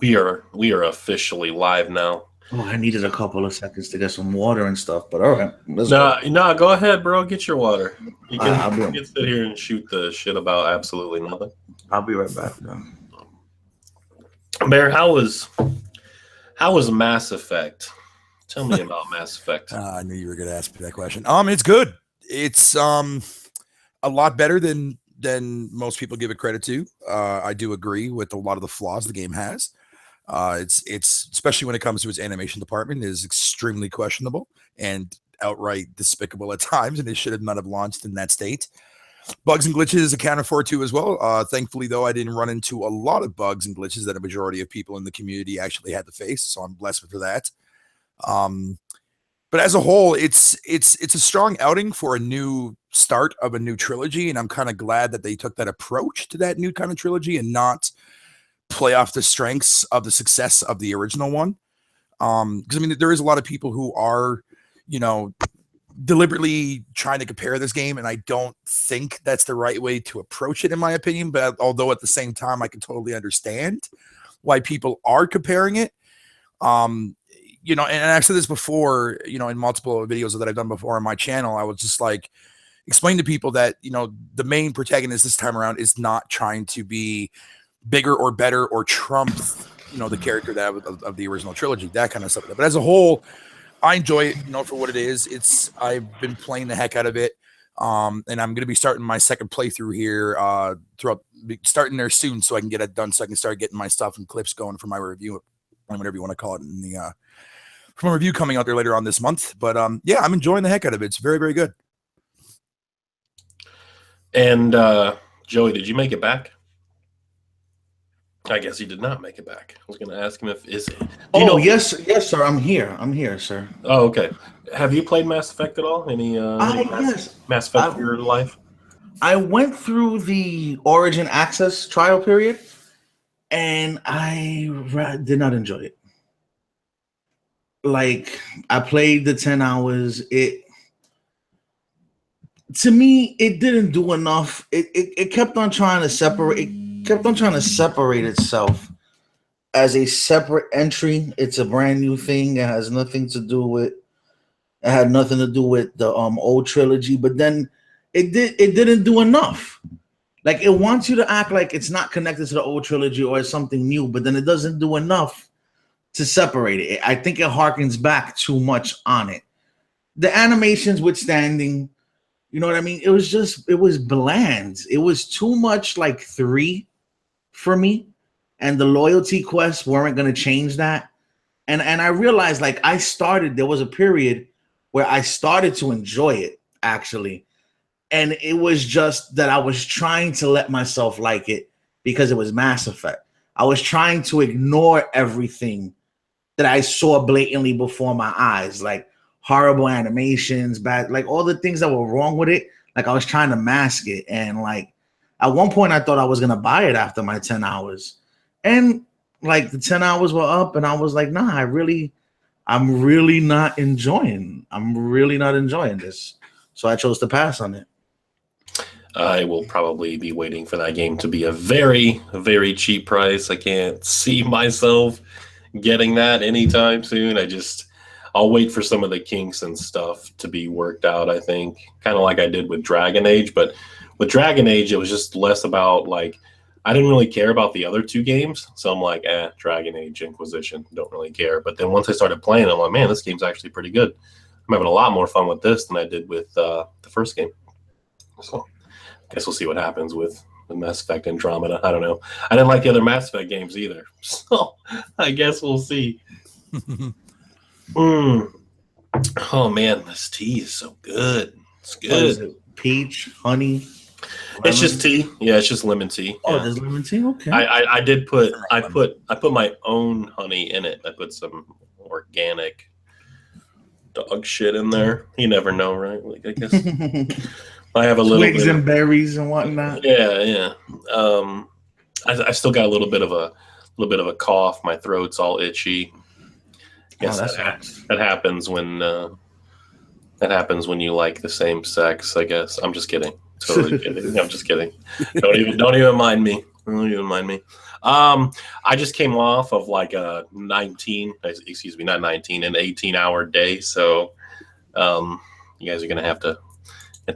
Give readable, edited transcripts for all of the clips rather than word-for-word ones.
We are officially live now. Oh, I needed a couple of seconds to get some water and stuff, but all right, let's go. Nah, go ahead, bro. Get your water. You can, I'll you be can sit here and shoot the shit about absolutely nothing. I'll be right back. Then. Bear, how was Mass Effect? Tell me about Mass Effect. I knew you were going to ask me that question. It's good. It's a lot better than most people give it credit to. I do agree with a lot of the flaws the game has. It's especially when it comes to its animation department is extremely questionable and outright despicable at times, and it should have not have launched in that state. Bugs and glitches accounted for too as well. Thankfully, though, I didn't run into a lot of bugs and glitches that a majority of people in the community actually had to face, so I'm blessed for that. But as a whole, it's a strong outing for a new start of a new trilogy, and I'm kind of glad that they took that approach to that new kind of trilogy and not play off the strengths of the success of the original one. Because I mean, there is a lot of people who are, deliberately trying to compare this game, and I don't think that's the right way to approach it, in my opinion. But although at the same time, I can totally understand why people are comparing it. And I've said this before, in multiple videos that I've done before on my channel. I was just like, explain to people that, the main protagonist this time around is not trying to be bigger or better or trump, the character that of the original trilogy, that kind of stuff. But as a whole, I enjoy it, for what it is. I've been playing the heck out of it. And I'm going to be starting my second playthrough here, starting there soon so I can get it done, so I can start getting my stuff and clips going for my review, whatever you want to call it, in the from a review coming out there later on this month. But yeah, I'm enjoying the heck out of it. It's very, very good. And Joey, did you make it back? I guess he did not make it back. I was going to ask him if is. Yes, sir. I'm here, sir. Oh, okay. Have you played Mass Effect at all? Any yes. Mass Effect in your life? I went through the Origin Access trial period, and I did not enjoy it. Like, I played the 10 hours. To me, it didn't do enough. It kept on trying to separate. Kept on trying to separate itself as a separate entry. It's a brand new thing. It has nothing to do with. It had nothing to do with the old trilogy. But then it didn't do enough. Like, it wants you to act like it's not connected to the old trilogy or it's something new. But then it doesn't do enough to separate it. I think it harkens back too much on it. The animations withstanding. You know what I mean? It was bland. It was too much like 3 for me. And the loyalty quests weren't going to change that. And I realized, like, there was a period where I started to enjoy it, actually. And it was just that I was trying to let myself like it because it was Mass Effect. I was trying to ignore everything that I saw blatantly before my eyes, like horrible animations, bad, like all the things that were wrong with it. Like, I was trying to mask it. And like, at one point I thought I was going to buy it after my 10 hours. And like the 10 hours were up and I was like, nah, I'm really not enjoying this. So I chose to pass on it. I will probably be waiting for that game to be a very, very cheap price. I can't see myself getting that anytime soon. I'll wait for some of the kinks and stuff to be worked out, I think. Kind of like I did with Dragon Age. But with Dragon Age, it was just less about, like, I didn't really care about the other 2 games. So I'm like, Dragon Age, Inquisition, don't really care. But then once I started playing, I'm like, man, this game's actually pretty good. I'm having a lot more fun with this than I did with the first game. So I guess we'll see what happens with Mass Effect Andromeda. I don't know. I didn't like the other Mass Effect games either. So I guess we'll see. Oh man, this tea is so good. It's good. What is it? Peach, honey. Lemon? It's just tea. Yeah, it's just lemon tea. Oh, yeah. There's lemon tea. Okay. I put my own honey in it. I put some organic dog shit in there. You never know, right? Like, I guess I have a little twigs and berries and whatnot. Yeah. I still got a little bit of a cough. My throat's all itchy. Yes, that happens when you like the same sex, I guess. I'm just kidding. Totally kidding. I'm just kidding. Don't even mind me. Don't even mind me. I just came off of like a 19, excuse me, not 19, an 18-hour day. So you guys are gonna have to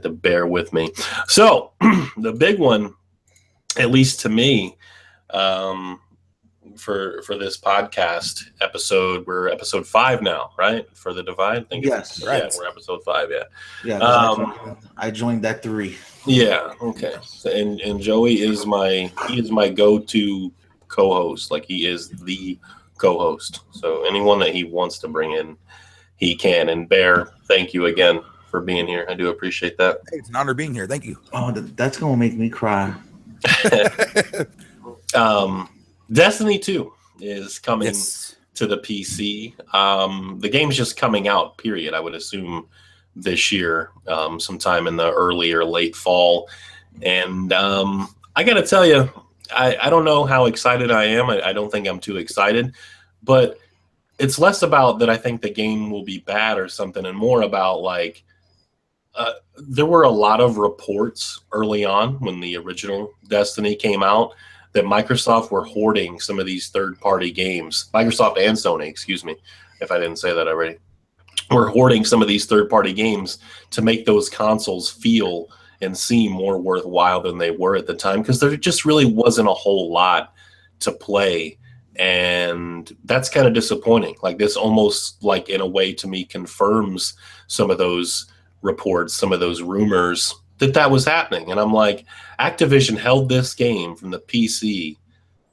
bear with me. So the big one, at least to me, um, for this podcast episode, we're episode 5 now, right? For the Divide, I think Yes. yeah, we're episode 5. Yeah, Yeah, 'cause I joined that 3. yeah. Okay. So, and Joey is my go-to co-host. Like he is the co-host. So anyone that he wants to bring in, he can. And Bear, thank you again for being here. I do appreciate that. Hey, it's an honor being here. Thank you. Oh, that's gonna make me cry. Destiny 2 is coming Yes. to the PC. The game's just coming out, period. I would assume this year, sometime in the early or late fall. And I got to tell you, I don't know how excited I am. I don't think I'm too excited, but it's less about that I think the game will be bad or something, and more about like, there were a lot of reports early on when the original Destiny came out that Microsoft were hoarding some of these third-party games. Microsoft and Sony, excuse me, if I didn't say that already, were hoarding some of these third-party games to make those consoles feel and seem more worthwhile than they were at the time, because there just really wasn't a whole lot to play. And that's kind of disappointing. Like this almost, like in a way, to me, confirms some of those reports, some of those rumors that was happening. And I'm like, Activision held this game from the PC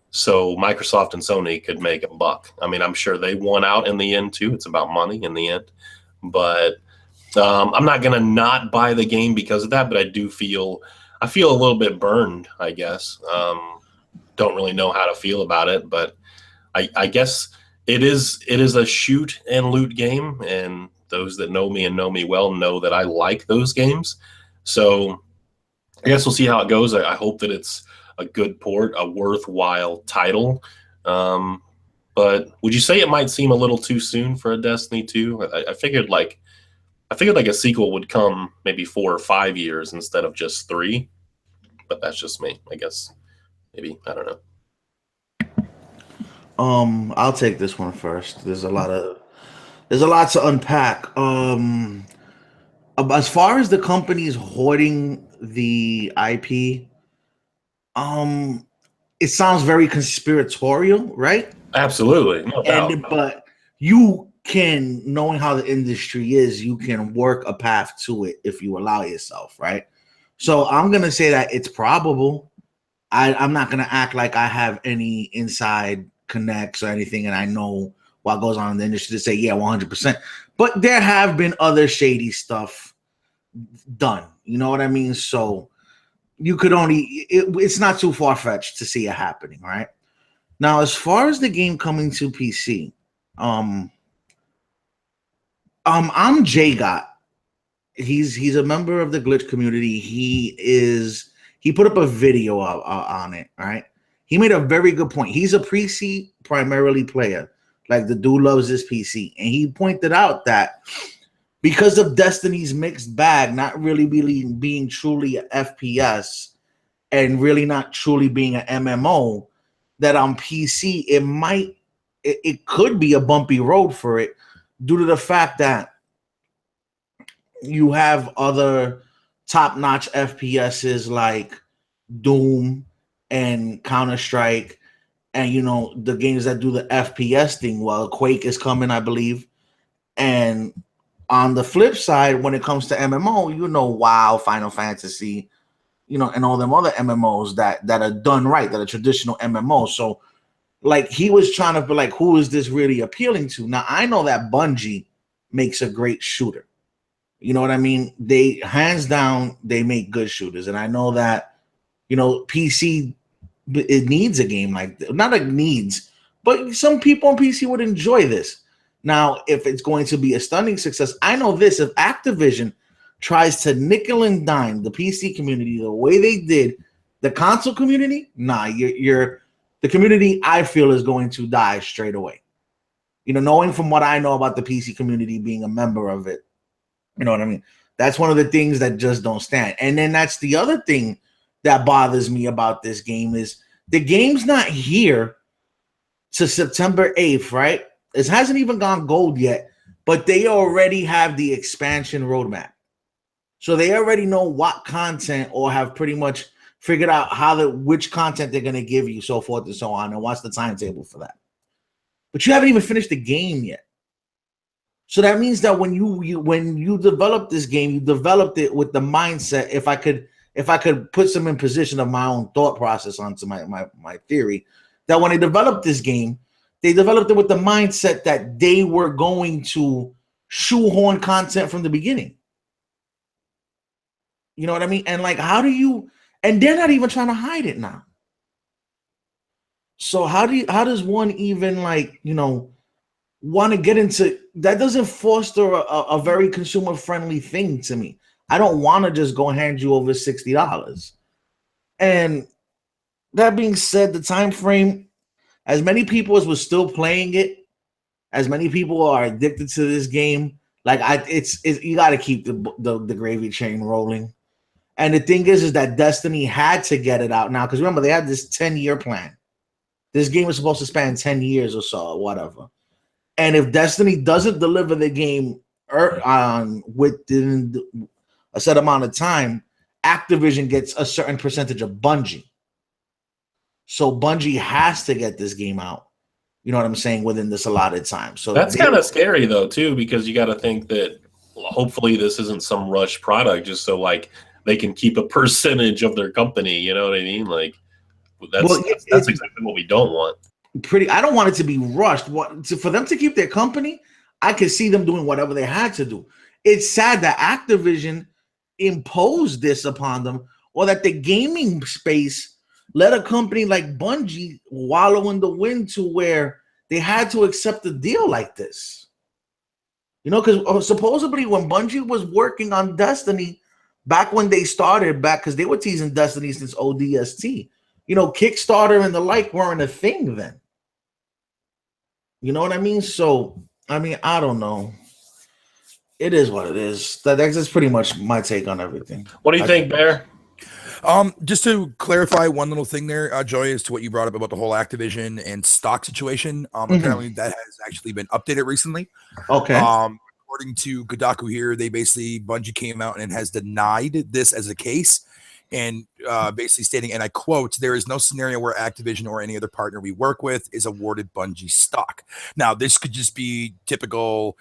so Microsoft and Sony could make a buck. I mean, I'm sure they won out in the end too. It's about money in the end. But I'm not going to not buy the game because of that, but I feel a little bit burned, I guess. Don't really know how to feel about it, but I guess it is a shoot and loot game, and those that know me and know me well know that I like those games. So I guess we'll see how it goes. I hope that it's a good port, a worthwhile title. But would you say it might seem a little too soon for a Destiny 2? I figured like a sequel would come maybe 4 or 5 years instead of just 3. But that's just me, I guess. Maybe, I don't know. I'll take this one first. There's a lot to unpack. As far as the companies hoarding the IP, it sounds very conspiratorial, right? Absolutely, no doubt. But you can, knowing how the industry is, you can work a path to it if you allow yourself, right? So I'm gonna say that it's probable. I'm not gonna act like I have any inside connects or anything, and I know what goes on in the industry to say, yeah, 100%. But there have been other shady stuff done. You know what I mean? So you could it's not too far-fetched to see it happening, right? Now, as far as the game coming to PC, I'm J-Got. He's a member of the glitch community. He put up a video on it, right? He made a very good point. He's a PC primarily player. Like the dude loves his PC. And he pointed out that because of Destiny's mixed bag, not really being truly an FPS and really not truly being an MMO, that on PC, it could be a bumpy road for it due to the fact that you have other top-notch FPSs like Doom and Counter-Strike, and the games that do the FPS thing. Well, Quake is coming, I believe. And on the flip side, when it comes to MMO, WoW, Final Fantasy, and all them other MMOs that are done right, that are traditional MMOs. So, like, he was trying to be like, who is this really appealing to? Now, I know that Bungie makes a great shooter. You know what I mean? They, hands down, they make good shooters. And I know that, PC, it needs a game like that. Not like needs, but some people on PC would enjoy this. Now, if it's going to be a stunning success, I know this: if Activision tries to nickel and dime the PC community the way they did the console community, the community, I feel, is going to die straight away. Knowing from what I know about the PC community, being a member of it, you know what I mean? That's one of the things that just don't stand. And then that's the other thing that bothers me about this game is The game's not here to September 8th, right? It hasn't even gone gold yet, but they already have the expansion roadmap. So they already know what content, or have pretty much figured out which content they're going to give you, so forth and so on, and what's the timetable for that. But you haven't even finished the game yet. So that means that when you develop this game, you developed it with the mindset. If I could put some in position of my own thought process onto my theory, that when they developed this game, they developed it with the mindset that they were going to shoehorn content from the beginning. You know what I mean? And like, and they're not even trying to hide it now. So how does one even want to get into that? Doesn't foster a very consumer friendly thing to me. I don't want to just go hand you over $60. And that being said, the time frame, as many people as were still playing it, as many people are addicted to this game, you got to keep the gravy train rolling. And the thing is that Destiny had to get it out now, because remember, they had this 10-year plan. This game was supposed to span 10 years or so, or whatever. And if Destiny doesn't deliver the game within a set amount of time, Activision gets a certain percentage of Bungie. So Bungie has to get this game out, you know what I'm saying, within this allotted time. So that's kind of scary, though, too, because you got to think that hopefully this isn't some rushed product just so they can keep a percentage of their company. You know what I mean? Like, that's exactly what we don't want. I don't want it to be rushed. For them to keep their company, I could see them doing whatever they had to do. It's sad that Activision imposed this upon them, or that the gaming space let a company like Bungie wallow in the wind to where they had to accept a deal like this. You know, because supposedly when Bungie was working on Destiny, back when they started, because they were teasing Destiny since ODST, you know, Kickstarter and the like weren't a thing then. You know what I mean? So, I mean, I don't know. It is what it is. That's pretty much my take on everything. What do you think, Bear? Just to clarify one little thing there, Joy, as to what you brought up about the whole Activision and stock situation. Apparently that has actually been updated recently. Okay. According to Kodaku here, Bungie came out and has denied this as a case, and basically stating, and I quote, "There is no scenario where Activision or any other partner we work with is awarded Bungie stock." Now, this could just be typical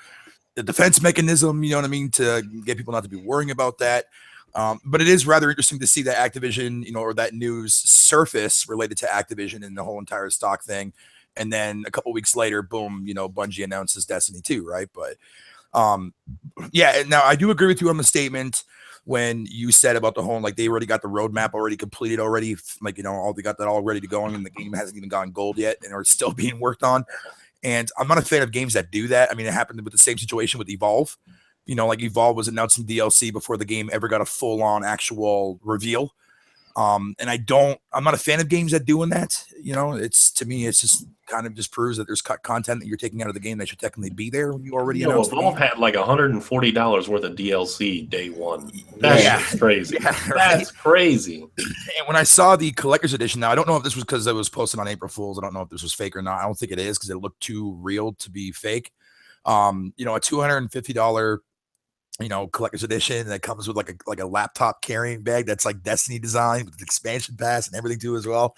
the defense mechanism, you know what I mean, to get people not to be worrying about that. But it is rather interesting to see that Activision, or that news surface related to Activision and the whole entire stock thing. And then a couple weeks later, boom, Bungie announces Destiny 2, right? But yeah, now I do agree with you on the statement when you said about the whole, they already got the roadmap already completed already. They got that all ready to go, and the game hasn't even gone gold yet and are still being worked on. And I'm not a fan of games that do that. I mean, it happened with the same situation with Evolve. Evolve was announcing DLC before the game ever got a full-on actual reveal. And I'm not a fan of games that doing that. To me, it's just kind of just proves that there's content that you're taking out of the game that should technically be there when you already announced. Evolve had like $140 worth of DLC day one. That's crazy. Yeah, right? That's crazy. And when I saw the collector's edition, now I don't know if this was because it was posted on April Fool's. I don't know if this was fake or not. I don't think it is, because it looked too real to be fake. A $250 collector's edition that comes with like a laptop carrying bag that's like Destiny design with expansion pass and everything too as well.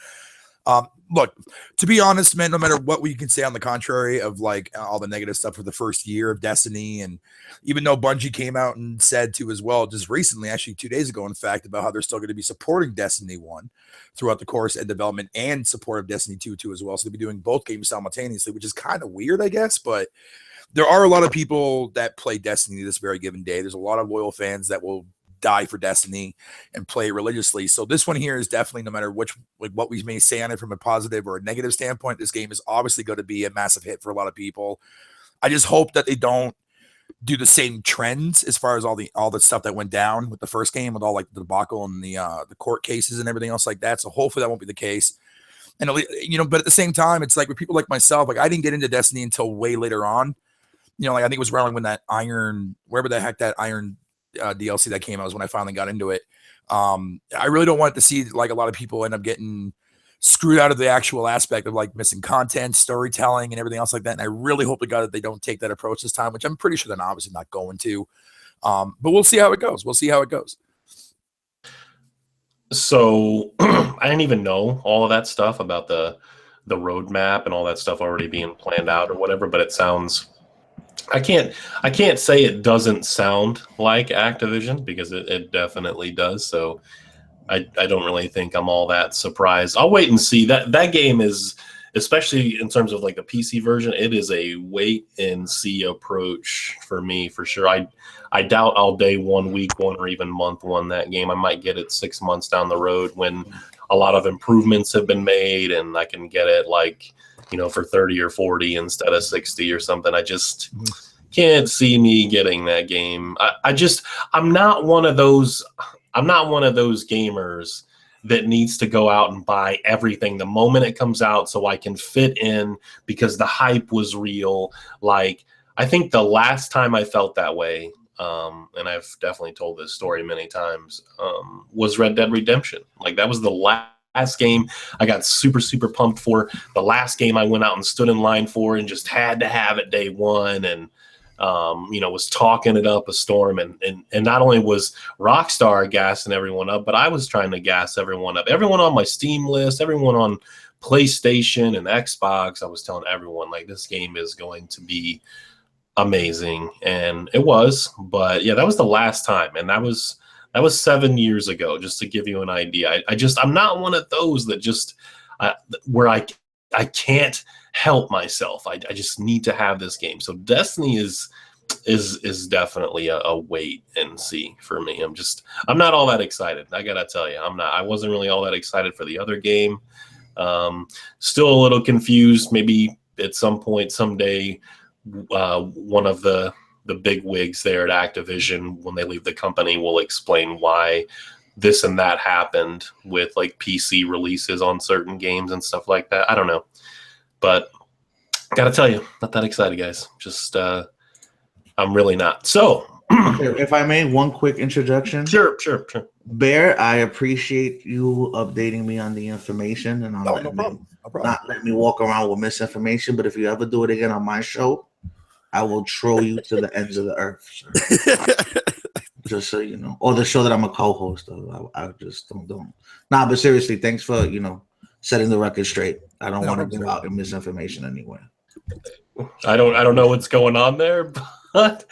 Look, to be honest, man, no matter what we can say on the contrary of all the negative stuff for the first year of Destiny, and even though Bungie came out and said too as well just recently, actually 2 days ago, in fact, about how they're still going to be supporting Destiny 1 throughout the course and development and support of Destiny 2 too as well. So they'll be doing both games simultaneously, which is kind of weird, I guess, but there are a lot of people that play Destiny this very given day. There's a lot of loyal fans that will die for Destiny and play religiously. So this one here is definitely, no matter what we may say on it from a positive or a negative standpoint, this game is obviously going to be a massive hit for a lot of people. I just hope that they don't do the same trends as far as all the stuff that went down with the first game, with all the debacle and the court cases and everything else like that. So hopefully that won't be the case. And but at the same time, it's like with people like myself, I didn't get into Destiny until way later on. I think it was around when that Iron, wherever the heck that Iron DLC that came out was when I finally got into it. I really don't want to see a lot of people end up getting screwed out of the actual aspect of like missing content, storytelling, and everything else like that. And I really hope to God that they don't take that approach this time, which I'm pretty sure they're obviously not going to. But we'll see how it goes. We'll see how it goes. So I didn't even know all of that stuff about the roadmap and all that stuff already being planned out or whatever, but it sounds I can't say it doesn't sound like Activision because it definitely does. So I don't really think I'm all that surprised. I'll wait and see. That game is, especially in terms of like the PC version, it is a wait and see approach for me for sure. I doubt I'll day one, week one, or even month one that game. I might get it 6 months down the road when a lot of improvements have been made and I can get it like, for 30 or 40 instead of 60 or something. I just can't see me getting that game. I'm not one of those gamers that needs to go out and buy everything the moment it comes out so I can fit in because the hype was real. Like, I think the last time I felt that way, and I've definitely told this story many times, was Red Dead Redemption. Like, that was the last game I got super, super pumped for. The last game I went out and stood in line for and just had to have it day one. And was talking it up a storm, and not only was Rockstar gassing everyone up, but I was trying to gas everyone up. Everyone on my Steam list, everyone on PlayStation and Xbox, I was telling everyone like this game is going to be amazing, and it was. But yeah, that was the last time, and that was 7 years ago. Just to give you an idea, I'm not one of those that just where I can't help myself. I just need to have this game. So Destiny is definitely a wait and see for me. I'm not all that excited. I gotta tell you, I wasn't really all that excited for the other game. Still a little confused. Maybe at some point, someday, one of the big wigs there at Activision, when they leave the company, will explain why this and that happened with like PC releases on certain games and stuff like that. I don't know. But gotta tell you, not that excited, guys. Just I'm really not. So if I may, one quick introduction. Sure. Bear, I appreciate you updating me on the information, and No problem. Not let me walk around with misinformation. But if you ever do it again on my show, I will troll you to the ends of the earth, sir. Just so you know, or the show that I'm a co-host of. I just don't. Nah, but seriously, thanks for setting the record straight. I don't want to go out and misinformation anywhere. I don't know what's going on there, but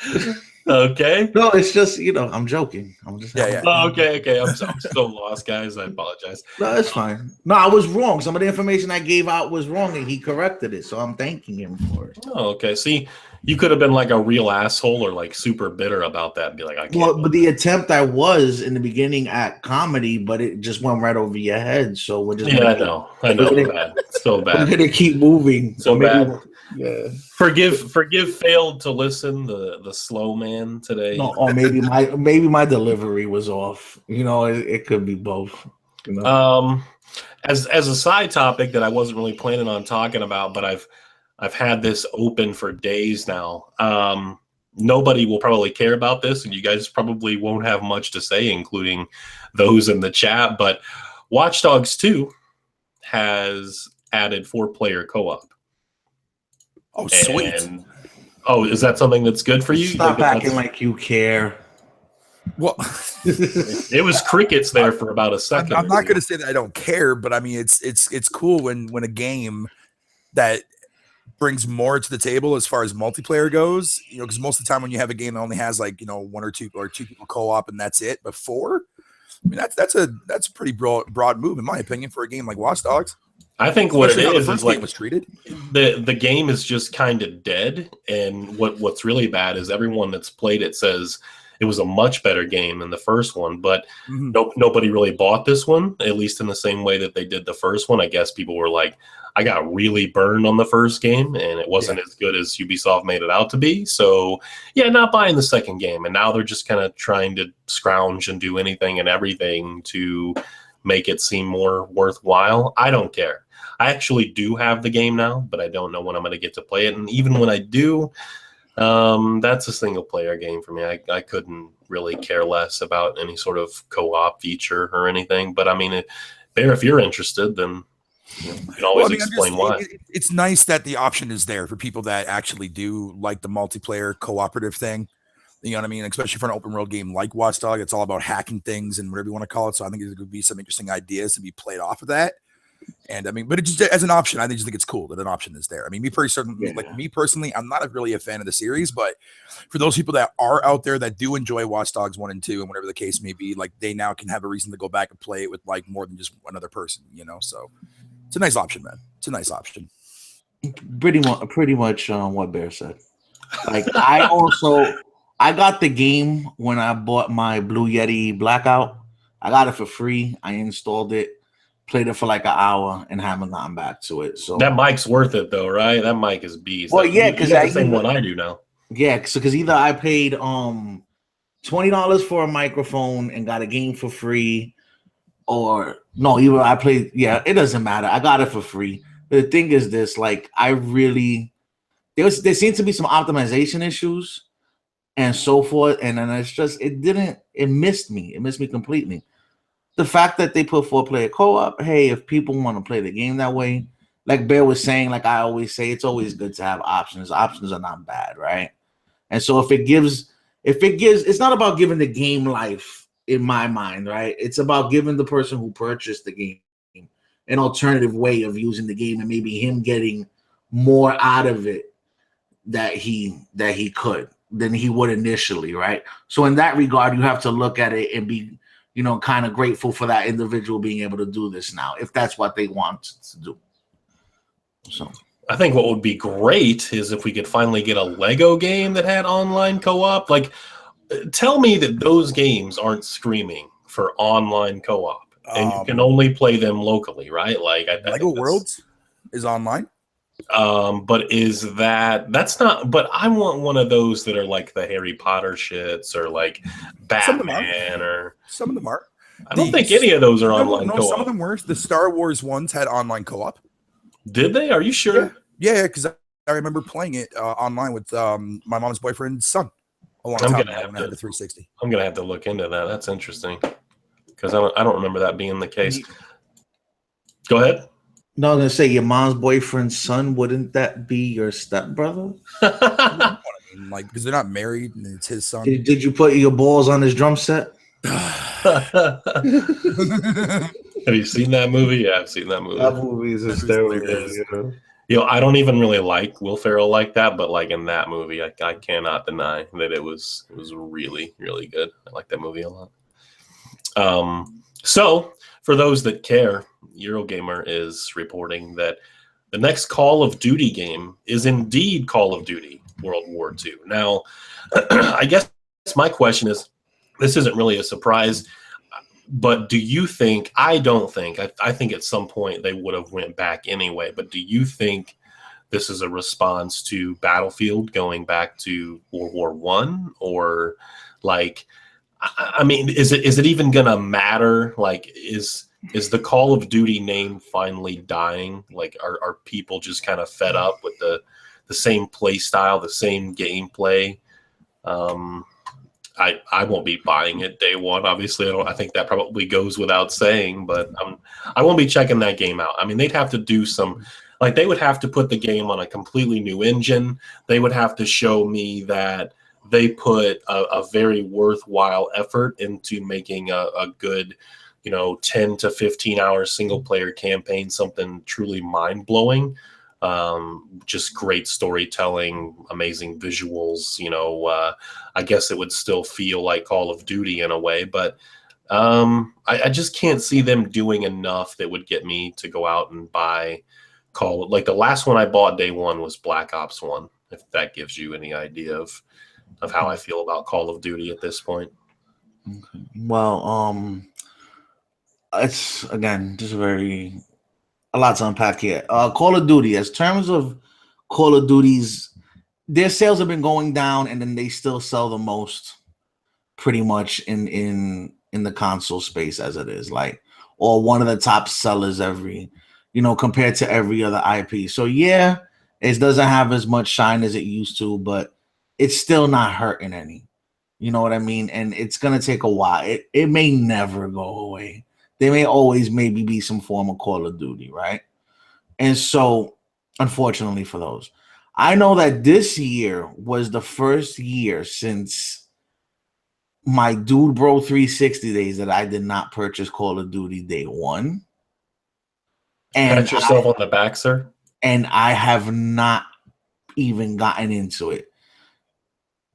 okay. No, it's just I'm joking. I'm just okay. I'm so lost, guys. I apologize. No, it's fine. No, I was wrong. Some of the information I gave out was wrong, and he corrected it. So I'm thanking him for it. Oh, okay. See, you could have been like a real asshole or like super bitter about that and be like, I can't. Well, but the attempt I was in the beginning at comedy, but it just went right over your head. So we're just I know. Bad. So bad. We're gonna keep moving. So bad. Yeah. Forgive failed to listen, the slow man today. No, or maybe my delivery was off. It could be both. As a side topic that I wasn't really planning on talking about, but I've had this open for days now. Nobody will probably care about this, and you guys probably won't have much to say, including those in the chat. But Watch Dogs 2 has added 4-player co-op. Oh, sweet. Is that something that's good for you? Stop acting like you care. Well, it was crickets there for about a second. I'm not going to say that I don't care, but I mean, it's cool when a game that brings more to the table as far as multiplayer goes, because most of the time when you have a game that only has like, one or two people co-op and that's it. But 4, I mean, that's a pretty broad move in my opinion for a game like Watch Dogs. I think what it is like was treated. The game is just kind of dead, and what's really bad is everyone that's played it says it was a much better game than the first one, but nobody really bought this one, at least in the same way that they did the first one. I guess people were like, I got really burned on the first game, and it wasn't as good as Ubisoft made it out to be. So, not buying the second game. And now they're just kind of trying to scrounge and do anything and everything to make it seem more worthwhile. I don't care. I actually do have the game now, but I don't know when I'm going to get to play it. And even when I do, that's a single-player game for me. I couldn't really care less about any sort of co-op feature or anything. But I mean, Bear, if you're interested, then You can always explain why. It's nice that the option is there for people that actually do like the multiplayer cooperative thing. You know what I mean? Especially for an open world game like Watch Dogs, it's all about hacking things and whatever you want to call it. So I think there could be some interesting ideas to be played off of that. And I mean, but it just as an option, I just think it's cool that an option is there. I mean, me personally, I'm not really a fan of the series, but for those people that are out there that do enjoy Watch Dogs 1 and 2 and whatever the case may be, like they now can have a reason to go back and play it with like more than just another person, you know? So it's a nice option, man. It's a nice option. Pretty much what Bear said. Like I got the game when I bought my Blue Yeti Blackout. I got it for free. I installed it, played it for like an hour, and haven't gotten back to it. So that mic's worth it though, right? That mic is beast. Well, yeah, because the same one I do now. Yeah, because either I paid $20 for a microphone and got a game for free, or no, either I played. Yeah, it doesn't matter. I got it for free. But the thing is this: like, there seems to be some optimization issues and so forth, and then it missed me. It missed me completely. The fact that they put 4-player co-op, hey, if people want to play the game that way, like Bear was saying, like I always say, it's always good to have options. Options are not bad, right? And so if it gives, it's not about giving the game life in my mind, right? It's about giving the person who purchased the game an alternative way of using the game and maybe him getting more out of it that he could than he would initially, right? So in that regard, you have to look at it and be, kind of grateful for that individual being able to do this now, if that's what they want to do. So I think what would be great is if we could finally get a Lego game that had online co-op. Like, tell me that those games aren't screaming for online co-op, and you can only play them locally, right? Like, Lego Worlds is online. But that's not, but I want one of those that are like the Harry Potter shits or like Batman some of them are. I don't think any of those are online co-op. Some of them were. The Star Wars ones had online co-op. Did they? Are you sure? Yeah, because I remember playing it online with my mom's boyfriend's son a long time ago when I had the 360. I'm gonna have to look into that. That's interesting because I don't remember that being the case. Go ahead. No, I'm gonna say your mom's boyfriend's son. Wouldn't that be your stepbrother? I mean, like, because they're not married and it's his son. Did you put your balls on his drum set? Have you seen that movie? Yeah, I've seen that movie. That movie is hysterical. I don't even really like Will Ferrell like that, but like in that movie, I cannot deny that it was really, really good. I like that movie a lot. So for those that care, Eurogamer is reporting that the next Call of Duty game is indeed Call of Duty World War II. Now, I guess my question is, this isn't really a surprise, but do you think, I don't think, I think at some point they would have went back anyway, but do you think this is a response to Battlefield going back to World War I? Or like, I mean, is it even gonna matter? Like, is the Call of Duty name finally dying? Like, are people just kind of fed up with the same play style, the same gameplay? I won't be buying it day one. Obviously, I think that probably goes without saying, but I won't be checking that game out. I mean, they'd have to do some, like, they would have to put the game on a completely new engine. They would have to show me that they put a very worthwhile effort into making a good, 10 to 15 hour single player campaign, something truly mind blowing. Just great storytelling, amazing visuals. I guess it would still feel like Call of Duty in a way, but I just can't see them doing enough that would get me to go out and buy like the last one I bought day one was Black Ops 1, if that gives you any idea of how I feel about Call of Duty at this point. Okay. Well, it's again just a lot to unpack here. Call of Duty, as terms of Call of Duty's, their sales have been going down, and then they still sell the most, pretty much in the console space as it is, like, or one of the top sellers compared to every other IP. So yeah, it doesn't have as much shine as it used to, but it's still not hurting any. You know what I mean? And it's gonna take a while. It may never go away. There may always maybe be some form of Call of Duty, right? And so, unfortunately for those, I know that this year was the first year since my Dude Bro 360 days that I did not purchase Call of Duty Day One. And Pat yourself on the back, sir. I have not even gotten into it.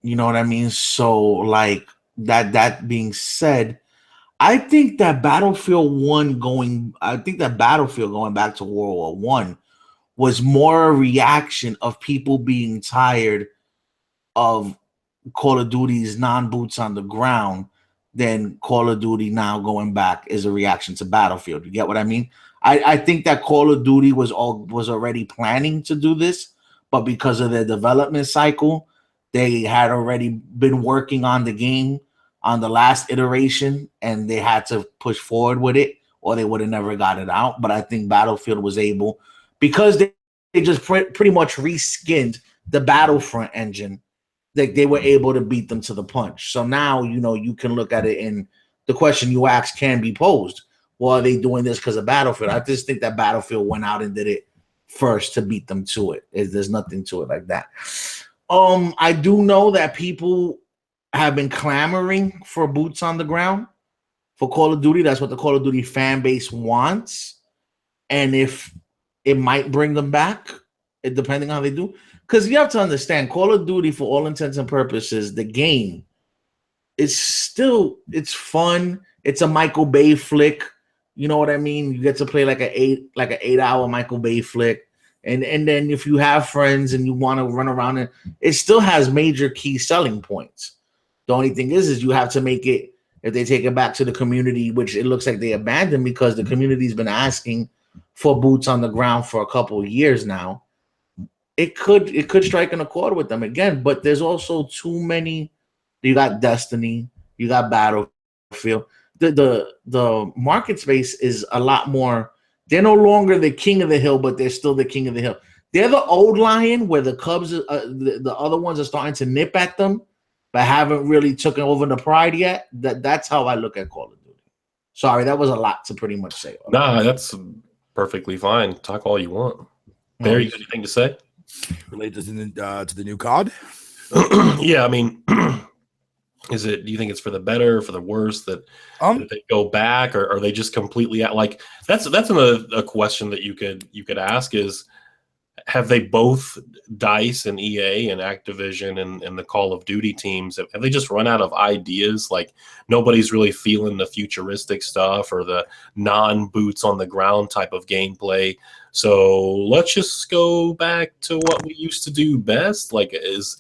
You know what I mean? So, like, that being said, I think that Battlefield going back to World War One was more a reaction of people being tired of Call of Duty's non-boots on the ground than Call of Duty now going back is a reaction to Battlefield. You get what I mean? I think that Call of Duty was already planning to do this, but because of their development cycle, they had already been working on the game on the last iteration, and they had to push forward with it, or they would have never got it out. But I think Battlefield was able, because they just pretty much reskinned the Battlefront engine, they were able to beat them to the punch. So now, you can look at it, and the question you ask can be posed. Well, are they doing this because of Battlefield? I just think that Battlefield went out and did it first to beat them to it. There's nothing to it like that. I do know that people have been clamoring for boots on the ground for Call of Duty. That's what the Call of Duty fan base wants. And if it might bring them back, depending on how they do. Because you have to understand, Call of Duty, for all intents and purposes, the game is it's fun. It's a Michael Bay flick. You know what I mean? You get to play like an 8-hour Michael Bay flick. And then if you have friends and you want to run around, and it still has major key selling points. The only thing is you have to make it, if they take it back to the community, which it looks like they abandoned, because the community's been asking for boots on the ground for a couple of years now. It could strike an accord with them again, but there's also too many. You got Destiny, you got Battlefield. The market space is a lot more. They're no longer the king of the hill, but they're still the king of the hill. They're the old lion where the cubs, the other ones are starting to nip at them, but haven't really taken over the pride yet. That's how I look at Call of Duty. Sorry, that was a lot to pretty much say. Nah, that's perfectly fine. Talk all you want. Barry, you got anything to say? Related to the new COD? Yeah, I mean, do you think it's for the better or for the worse that they go back, or are they just completely out? Like, that's a question that you could ask is, have they both, DICE and EA and Activision and the Call of Duty teams, have they just run out of ideas? Like, nobody's really feeling the futuristic stuff or the non-boots on the ground type of gameplay. So let's just go back to what we used to do best. Like, is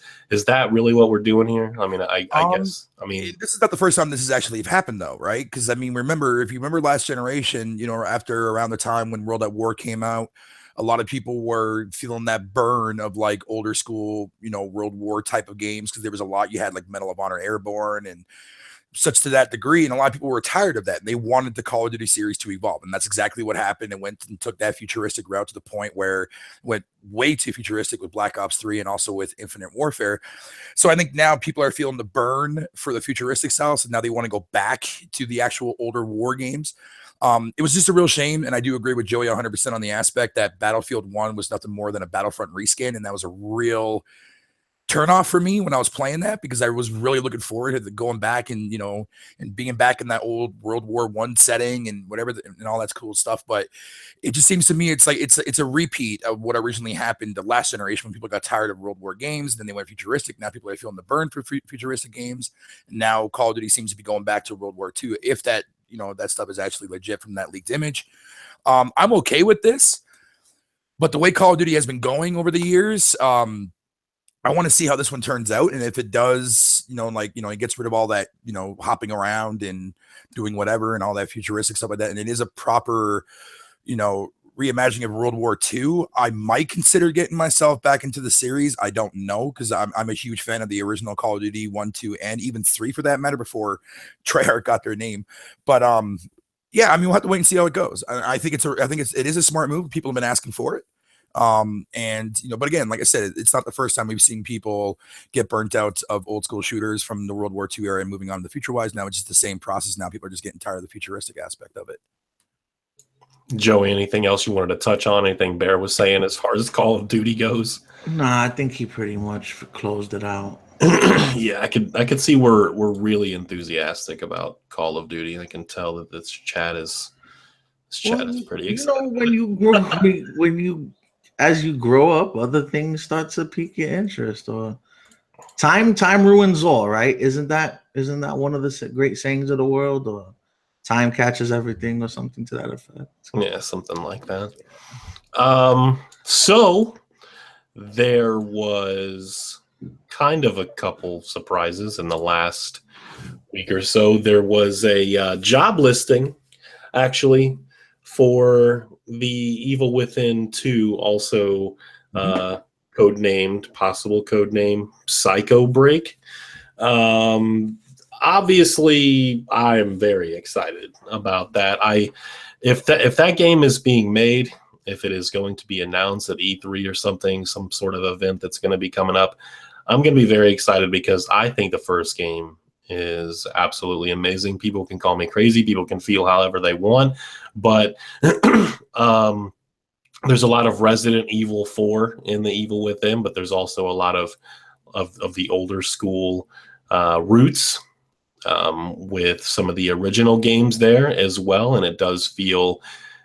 that really what we're doing here? I mean, I guess. I mean, this is not the first time this has actually happened, though, right? Because I mean, if you remember last generation, after around the time when World at War came out, a lot of people were feeling that burn of like older school, World War type of games, because there was a lot. You had like Medal of Honor Airborne and such to that degree, and a lot of people were tired of that, and they wanted the Call of Duty series to evolve, and that's exactly what happened. It went and took that futuristic route to the point where it went way too futuristic with Black Ops 3 and also with Infinite Warfare. So I think now people are feeling the burn for the futuristic style, so now they want to go back to the actual older war games. It was just a real shame, and I do agree with Joey 100% on the aspect that Battlefield 1 was nothing more than a Battlefront reskin, and that was a real turnoff for me when I was playing that, because I was really looking forward to going back and and being back in that old World War I setting and whatever and all that cool stuff. But it just seems to me it's like it's a repeat of what originally happened the last generation when people got tired of World War games. Then they went futuristic. Now people are feeling the burn for futuristic games. And now Call of Duty seems to be going back to World War II, if that that stuff is actually legit from that leaked image. I'm okay with this, but the way Call of Duty has been going over the years, I want to see how this one turns out. And if it does, it gets rid of all that, hopping around and doing whatever and all that futuristic stuff like that. And it is a proper, reimagining of World War II, I might consider getting myself back into the series. I don't know, because I'm a huge fan of the original Call of Duty 1, 2, and even 3 for that matter, before Treyarch got their name. But yeah, I mean, we'll have to wait and see how it goes. I think it is a smart move. People have been asking for it. But again, like I said, it's not the first time we've seen people get burnt out of old school shooters from the World War II era and moving on to the future wise. Now it's just the same process. Now people are just getting tired of the futuristic aspect of it. Joey, anything else you wanted to touch on? Anything Bear was saying as far as Call of Duty goes? Nah, I think he pretty much closed it out. Yeah, I could see we're really enthusiastic about Call of Duty. I can tell that this chat is Well, pretty you know, excited. when you grow, when you as you grow up, other things start to pique your interest. Or time ruins all, right? Isn't that one of the great sayings of the world? Or time catches everything, or something to that effect. Yeah, something like that. So there was kind of a couple surprises in the last week or so. There was a job listing actually for the Evil Within 2, also possible code name Psycho Break. Obviously, I am very excited about that. If that game is being made, if it is going to be announced at E3 or something, some sort of event that's going to be coming up, I'm going to be very excited because I think the first game is absolutely amazing. People can call me crazy. People can feel however they want, but there's a lot of Resident Evil 4 in the Evil Within, but there's also a lot of the older school roots with some of the original games there as well. And it does feel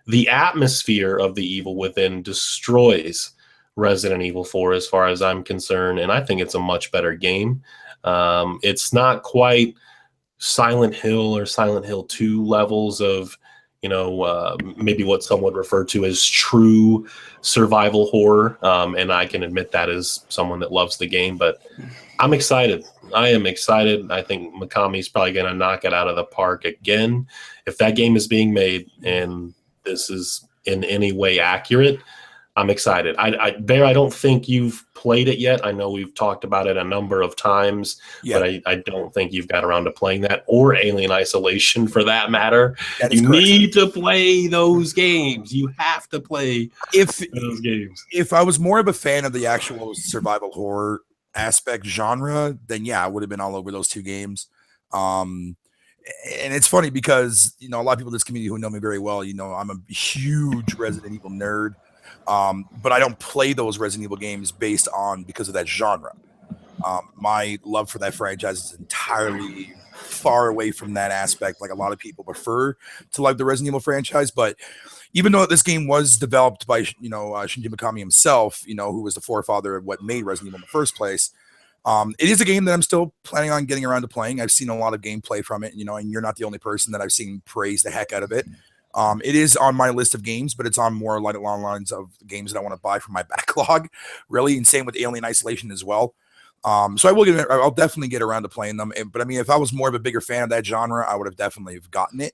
the atmosphere of the Evil Within destroys Resident Evil 4 as far as I'm concerned. And I think it's a much better game. It's not quite Silent Hill or Silent Hill 2 levels of, maybe what some would refer to as true survival horror. And I can admit that as someone that loves the game, but I'm excited. I am excited. I think Mikami's probably going to knock it out of the park again. If that game is being made and this is in any way accurate, I'm excited. Bear, I don't think you've played it yet. I know we've talked about it a number of times, Yeah, but I don't think you've got around to playing that, or Alien Isolation for that matter. that is You correct. need to play those games. You have to play If those games. if I was more of a fan of the actual survival horror aspect genre, then yeah, I would have been all over those two games. Um, and it's funny because a lot of people in this community who know me very well, I'm a huge Resident Evil nerd. But I don't play those Resident Evil games because of that genre. My love for that franchise is entirely far away from that aspect. Like a lot of people prefer to like the Resident Evil franchise, but even though this game was developed by Shinji Mikami himself, who was the forefather of what made Resident Evil in the first place, it is a game that I'm still planning on getting around to playing. I've seen a lot of gameplay from it, and you're not the only person that I've seen praise the heck out of it. It is on my list of games, but it's on more along lines of games that I want to buy from my backlog, really. And same with Alien Isolation as well. So I'll definitely get around to playing them. But I mean, if I was more of a bigger fan of that genre, I would have definitely have gotten it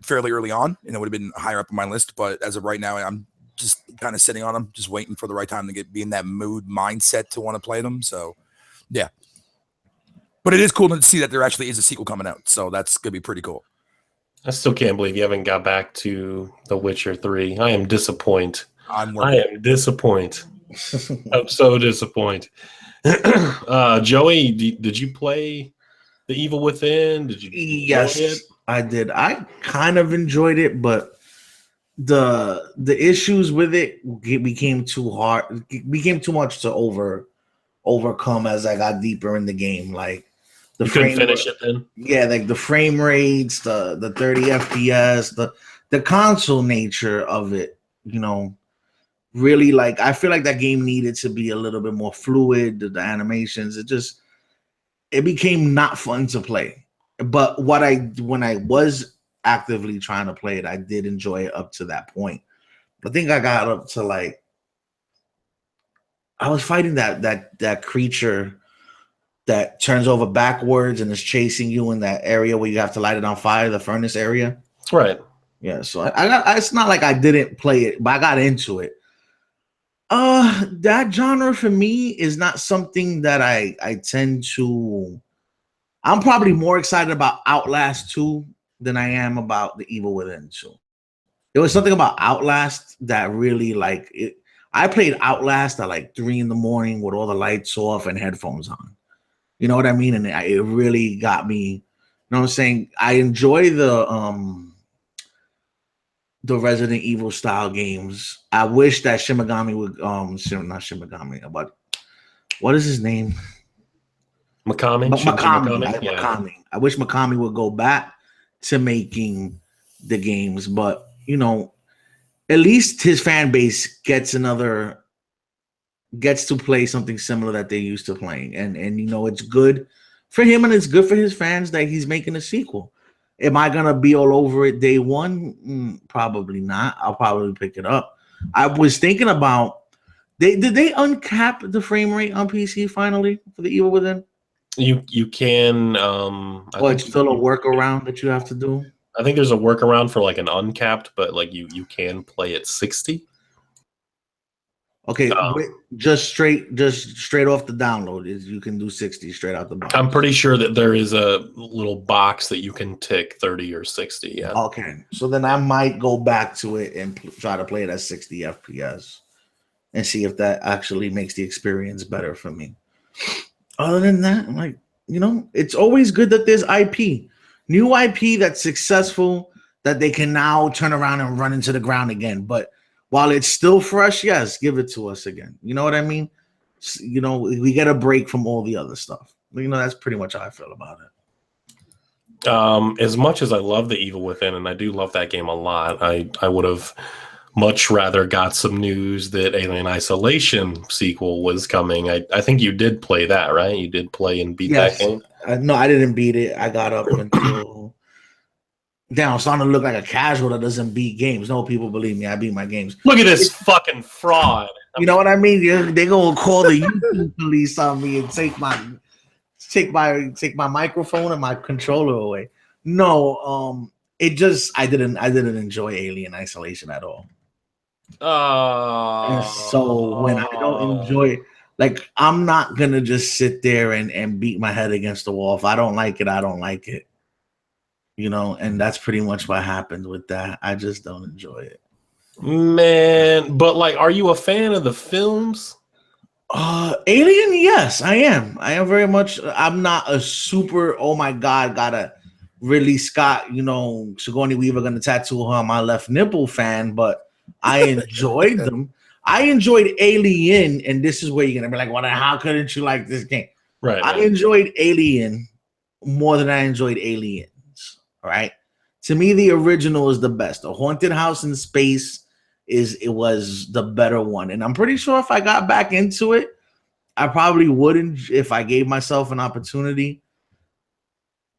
fairly early on, and it would have been higher up on my list. But as of right now, I'm just kind of sitting on them, just waiting for the right time to be in that mood mindset to want to play them. So yeah, but it is cool to see that there actually is a sequel coming out. So that's gonna be pretty cool. I still can't believe you haven't got back to The Witcher 3. I am disappointed. I'm I am disappointed. I'm so disappointed. Joey, did you play The Evil Within? Did you enjoy Yes, it? I did. I kind of enjoyed it, but the issues with it became too hard. It became too much to overcome as I got deeper in the game. Like the You couldn't frame, finish it then? yeah, like the frame rates, the 30 FPS, the console nature of it. Really, like, I feel like that game needed to be a little bit more fluid. The animations, it became not fun to play. But when I was actively trying to play it, I did enjoy it up to that point. I think I got up to, like, I was fighting that creature that turns over backwards and is chasing you in that area where you have to light it on fire, the furnace area. Right. Yeah, so it's not like I didn't play it, but I got into it. That genre for me is not something that I tend to. I'm probably more excited about Outlast 2 than I am about The Evil Within 2. There was something about Outlast that really, like, it. I played Outlast at like 3 a.m. with all the lights off and headphones on. You know what I mean? And it really got me. You know what I'm saying? I enjoy the Resident Evil style games. I wish that Shimigami would not Shimigami, but what is his name? Mikami, But Shinji Mikami, Mikami. Yeah. Mikami. I wish Mikami would go back to making the games, but you know, at least his fan base gets to play something similar that they used to playing, and you know, it's good for him and it's good for his fans that he's making a sequel. Am I gonna be all over it day one? Probably not. I'll probably pick it up. I was thinking about they uncap the frame rate on PC finally for the Evil Within? You can Or it's still a workaround that you have to do? I think there's a workaround for like an uncapped, but like you can play at 60. Okay, just straight off the download is you can do 60 straight out the box. I'm pretty sure that there is a little box that you can tick 30 or 60. Yeah. Okay, so then I might go back to it and try to play it at 60 FPS and see if that actually makes the experience better for me. Other than that, I'm like, you know, it's always good that there's IP, new IP that's successful that they can now turn around and run into the ground again. But while it's still fresh, yes, give it to us again. You know what I mean? You know, we get a break from all the other stuff. You know, that's pretty much how I feel about it. As much as I love the Evil Within, and I do love that game a lot, I would have much rather got some news that Alien Isolation sequel was coming. I think you did play that, right? You did play and beat that game? No, I didn't beat it. I got up until... Damn, I'm starting to look like a casual that doesn't beat games. No, people believe me. I beat my games. Look at this fucking fraud. You know what I mean? They're going to call the YouTube police on me and take my microphone and my controller away. No, I didn't enjoy Alien Isolation at all. And so when I don't enjoy it, like, I'm not gonna just sit there and beat my head against the wall. If I don't like it, I don't like it. You know, and that's pretty much what happened with that. I just don't enjoy it. Man, but like, are you a fan of the films? Alien, yes, I am. I am very much. I'm not a super, oh my God, gotta Ridley Scott, you know, Sigourney Weaver gonna tattoo her on my left nipple fan, but I enjoyed them. I enjoyed Alien, and this is where you're gonna be like, well, how couldn't you like this game? Right. I enjoyed Alien more than I enjoyed Aliens. All right. To me, the original is the best. The Haunted House in Space was the better one. And I'm pretty sure if I got back into it, I probably wouldn't. If I gave myself an opportunity,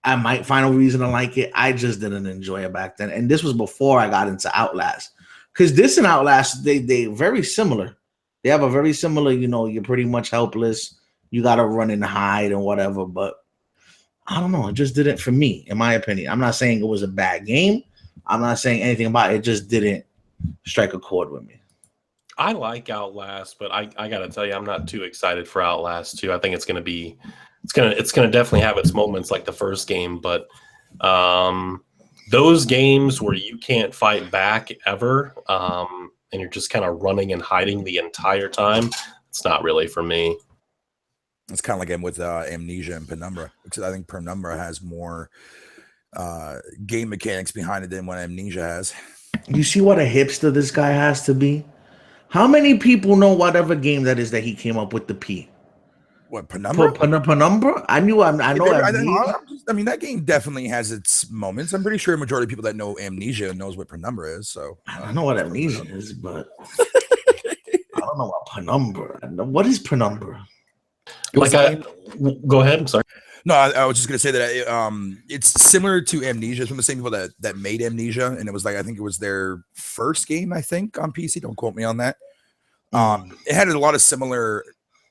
I might find a reason to like it. I just didn't enjoy it back then. And this was before I got into Outlast. Because this and Outlast, they very similar. They have a very similar, you know, you're pretty much helpless. You got to run and hide and whatever. But I don't know. It just didn't for me, in my opinion. I'm not saying it was a bad game. I'm not saying anything about it. It just didn't strike a chord with me. I like Outlast, but I got to tell you, I'm not too excited for Outlast 2. I think it's going to definitely have its moments like the first game, but those games where you can't fight back ever, and you're just kind of running and hiding the entire time, it's not really for me. It's kind of like with Amnesia and Penumbra, because I think Penumbra has more game mechanics behind it than what Amnesia has. You see what a hipster this guy has to be? How many people know whatever game that is that he came up with the P? What, Penumbra? Penumbra? I know. I mean, that game definitely has its moments. I'm pretty sure a majority of people that know Amnesia knows what Penumbra is. So I know what Amnesia is, but I don't know what Penumbra. What is Penumbra? Go ahead. I'm sorry. No, I was just gonna say that it's similar to Amnesia. It's from the same people that made Amnesia, and it was like, I think it was their first game, I think, on PC. Don't quote me on that. It had a lot of similar.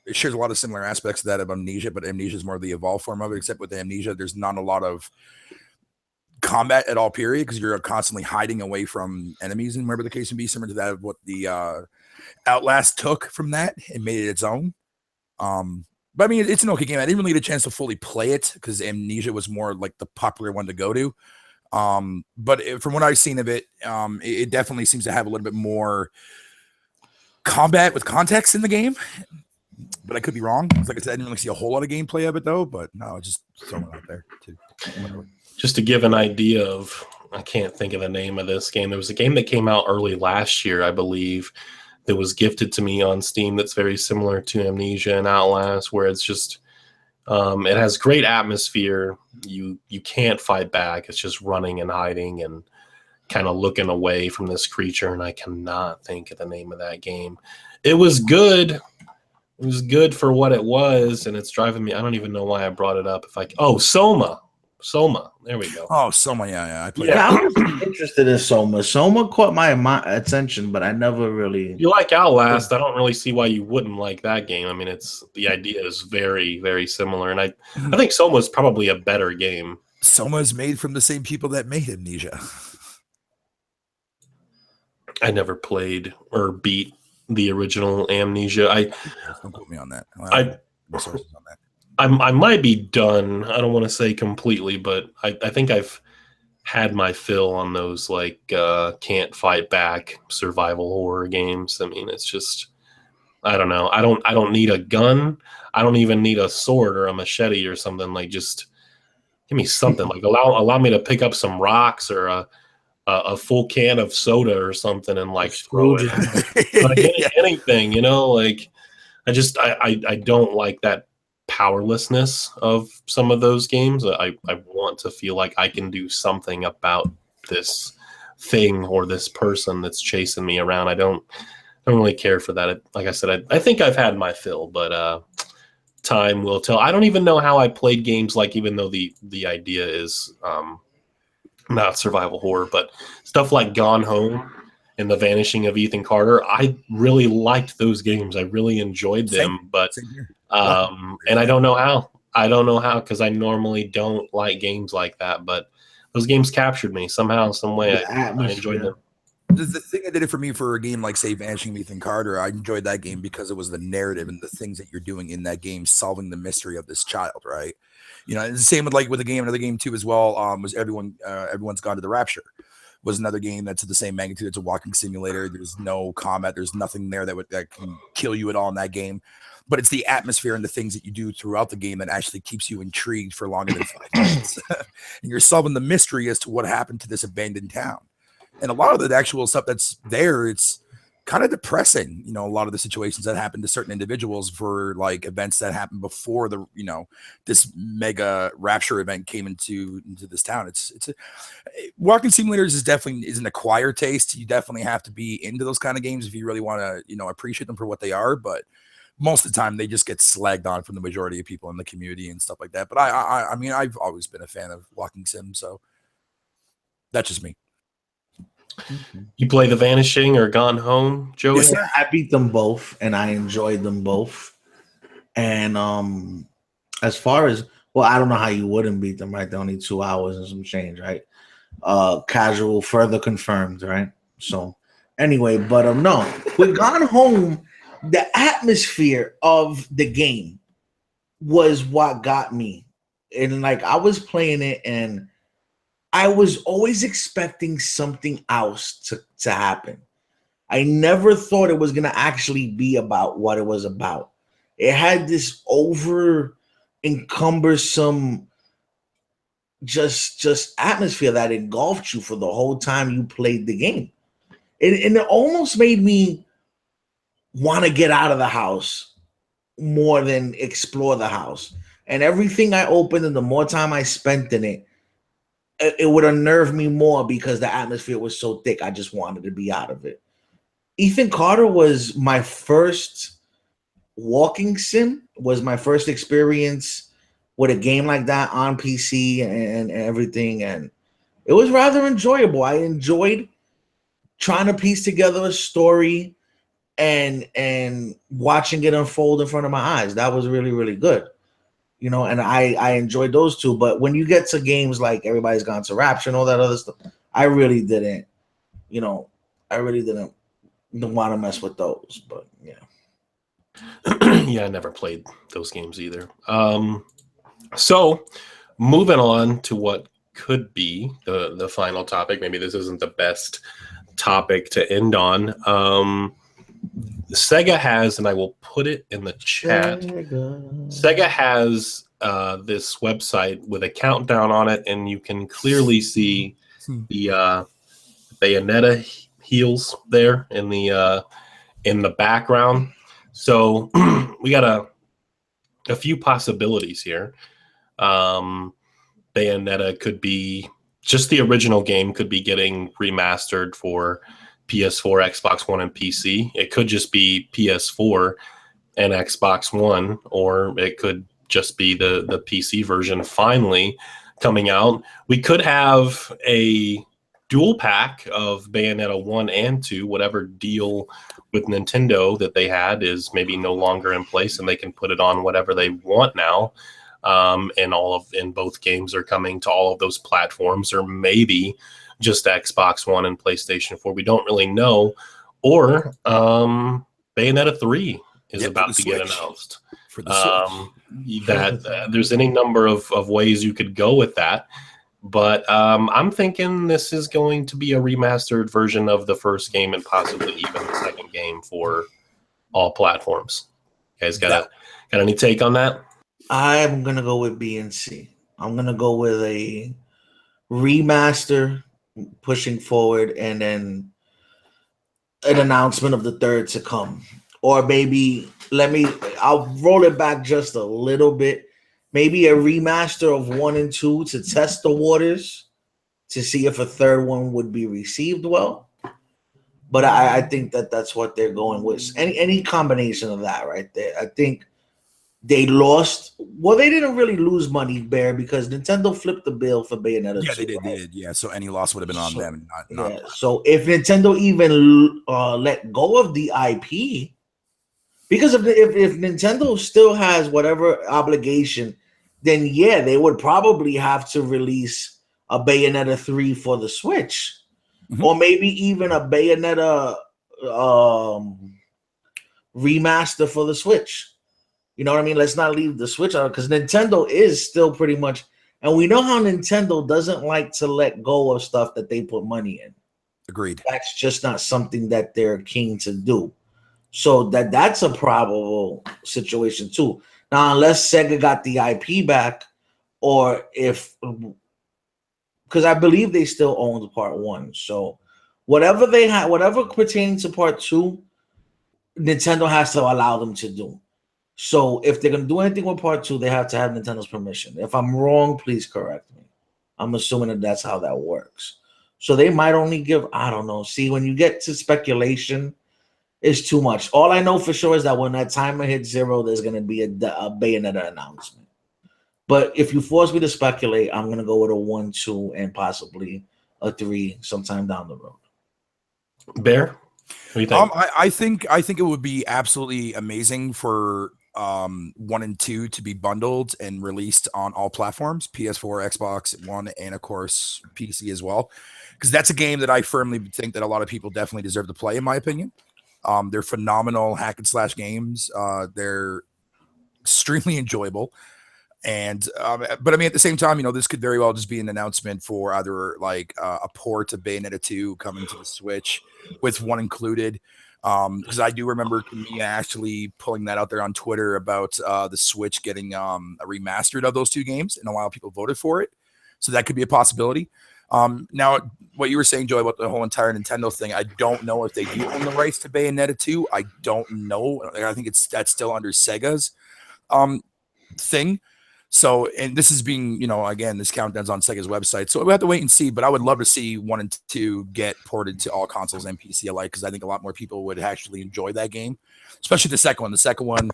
It shares a lot of similar aspects to that of Amnesia, but Amnesia is more the evolved form of it. Except with Amnesia, there's not a lot of combat at all, period, because you're constantly hiding away from enemies, and wherever the case may be, similar to that of what the Outlast took from that and made it its own. But I mean, it's an okay game. I didn't really get a chance to fully play it because Amnesia was more like the popular one to go to. But from what I've seen of it, it definitely seems to have a little bit more combat with context in the game. But I could be wrong. Like I said, I didn't really see a whole lot of gameplay of it though. But no, just throwing it out there too. Just to give an idea of I can't think of the name of this game. There was a game that came out early last year, I believe, that was gifted to me on Steam that's very similar to Amnesia and Outlast, where it's just it has great atmosphere. You can't fight back. It's just running and hiding and kind of looking away from this creature, and I cannot think of the name of that game. It was good. It was good for what it was, and it's driving me. I don't even know why I brought it up. Soma. Soma. There we go. Oh, Soma, yeah. I played. Yeah, I was interested in Soma. Soma caught my attention, but I never really. You like Outlast? I don't really see why you wouldn't like that game. I mean, the idea is very, very similar, and I think Soma is probably a better game. Soma is made from the same people that made Amnesia. I never played or beat the original Amnesia. Don't quote me on that. I might be done. I don't want to say completely, but I think I've had my fill on those like can't fight back survival horror games. I mean, it's just I don't know. I don't need a gun. I don't even need a sword or a machete or something. Like just give me something. Like allow me to pick up some rocks or a full can of soda or something and like throw it. Like anything, you know, like I don't like that powerlessness of some of those games. I want to feel like I can do something about this thing or this person that's chasing me around. I don't really care for that. Like I said, I think I've had my fill, but time will tell. I don't even know how I played games like, even though the idea is not survival horror, but stuff like Gone Home and The Vanishing of Ethan Carter. I really liked those games. I really enjoyed them, but and I don't know how. I don't know how, because I normally don't like games like that, but those games captured me somehow, some way. I enjoyed them. The thing that did it for me for a game like, say, Vanishing of Ethan Carter, I enjoyed that game because it was the narrative and the things that you're doing in that game, solving the mystery of this child, right? You know, the same with the game, another game too as well. Was Everyone's Gone to the Rapture was another game that's the same magnitude. It's a walking simulator. There's no combat. There's nothing there that can kill you at all in that game. But it's the atmosphere and the things that you do throughout the game that actually keeps you intrigued for longer than 5 minutes. And you're solving the mystery as to what happened to this abandoned town. And a lot of the actual stuff that's there, it's kind of depressing. You know, a lot of the situations that happen to certain individuals for like events that happened before this mega rapture event came into this town. It's walking simulators is an acquired taste. You definitely have to be into those kind of games if you really want to, appreciate them for what they are. But most of the time they just get slagged on from the majority of people in the community and stuff like that. But I mean, I've always been a fan of walking sim, so that's just me. You play The Vanishing or Gone Home, Joey? Yes, I beat them both, and I enjoyed them both. And as far as, well, I don't know how you wouldn't beat them, right? They're only 2 hours and some change, right? Casual, further confirmed, right? So anyway, but no, with Gone Home, the atmosphere of the game was what got me. And like I was playing it, and I was always expecting something else to happen. I never thought it was going to actually be about what it was about. It had this over encumbersome just atmosphere that engulfed you for the whole time you played the game. And it almost made me want to get out of the house more than explore the house. And everything I opened and the more time I spent in it, it would unnerve me more because the atmosphere was so thick. I just wanted to be out of it. Ethan Carter was my first walking sim, was my first experience with a game like that on PC and everything. And it was rather enjoyable. I enjoyed trying to piece together a story and watching it unfold in front of my eyes. That was really, really good. And I enjoyed those two. But when you get to games like Everybody's Gone to Rapture and all that other stuff, I really didn't want to mess with those. But yeah. Yeah, I never played those games either. So moving on to what could be the final topic. Maybe this isn't the best topic to end on. Sega has, and I will put it in the chat, Sega has this website with a countdown on it, and you can clearly see the Bayonetta heels there in the background. So we got a few possibilities here. Bayonetta could be just the original game could be getting remastered for PS4, Xbox One, and PC. It could just be PS4 and Xbox One, or it could just be the PC version finally coming out. We could have a dual pack of Bayonetta 1 and 2, whatever deal with Nintendo that they had is maybe no longer in place, and they can put it on whatever they want now. And both games are coming to all of those platforms, or maybe just Xbox One and PlayStation 4. We don't really know. Or Bayonetta 3 is about to get announced. For the Switch. There's any number of ways you could go with that. But I'm thinking this is going to be a remastered version of the first game and possibly even the second game for all platforms. You guys got any take on that? I'm gonna go with B and C. I'm gonna go with a remaster pushing forward, and then an announcement of the third to come. Or maybe I'll roll it back just a little bit. Maybe a remaster of 1 and 2 to test the waters to see if a third one would be received well. But I think that's what they're going with. Any combination of that right there. I think they lost. Well, they didn't really lose money, Bear, because Nintendo flipped the bill for Bayonetta. Yeah, 2, they did. Yeah, so any loss would have been on them. Not So if Nintendo even let go of the IP, because if Nintendo still has whatever obligation, then yeah, they would probably have to release a Bayonetta 3 for the Switch, or maybe even a Bayonetta remaster for the Switch. You know what I mean? Let's not leave the Switch out, because Nintendo is still pretty much, and we know how Nintendo doesn't like to let go of stuff that they put money in. Agreed. That's just not something that they're keen to do. So that's a probable situation too. Now, unless Sega got the IP back, or because I believe they still owned Part 1. So whatever they had, whatever pertaining to Part 2, Nintendo has to allow them to do. So if they're going to do anything with Part 2, they have to have Nintendo's permission. If I'm wrong, please correct me. I'm assuming that that's how that works. So they might only give, I don't know. See, when you get to speculation, it's too much. All I know for sure is that when that timer hits 0, there's going to be a Bayonetta announcement. But if you force me to speculate, I'm going to go with a 1, 2, and possibly a 3 sometime down the road. Bear, what do you think? I think it would be absolutely amazing for 1 and 2 to be bundled and released on all platforms, PS4, Xbox One, and of course PC as well, because that's a game that I firmly think that a lot of people definitely deserve to play, in my opinion. They're phenomenal hack and slash games. They're extremely enjoyable. And but I mean, at the same time, this could very well just be an announcement for either like a port of Bayonetta 2 coming to the Switch with 1 included. Because I do remember me actually pulling that out there on Twitter about the Switch getting a remastered of those 2 games, and a lot of people voted for it. So that could be a possibility. Now, what you were saying, Joey, about the whole entire Nintendo thing, I don't know if they do own the rights to Bayonetta 2. I don't know. I think that's still under Sega's thing. So, and this is being, again, this countdown's on Sega's website. So we have to wait and see, but I would love to see 1 and 2 get ported to all consoles and PC alike, because I think a lot more people would actually enjoy that game, especially the second one. The second one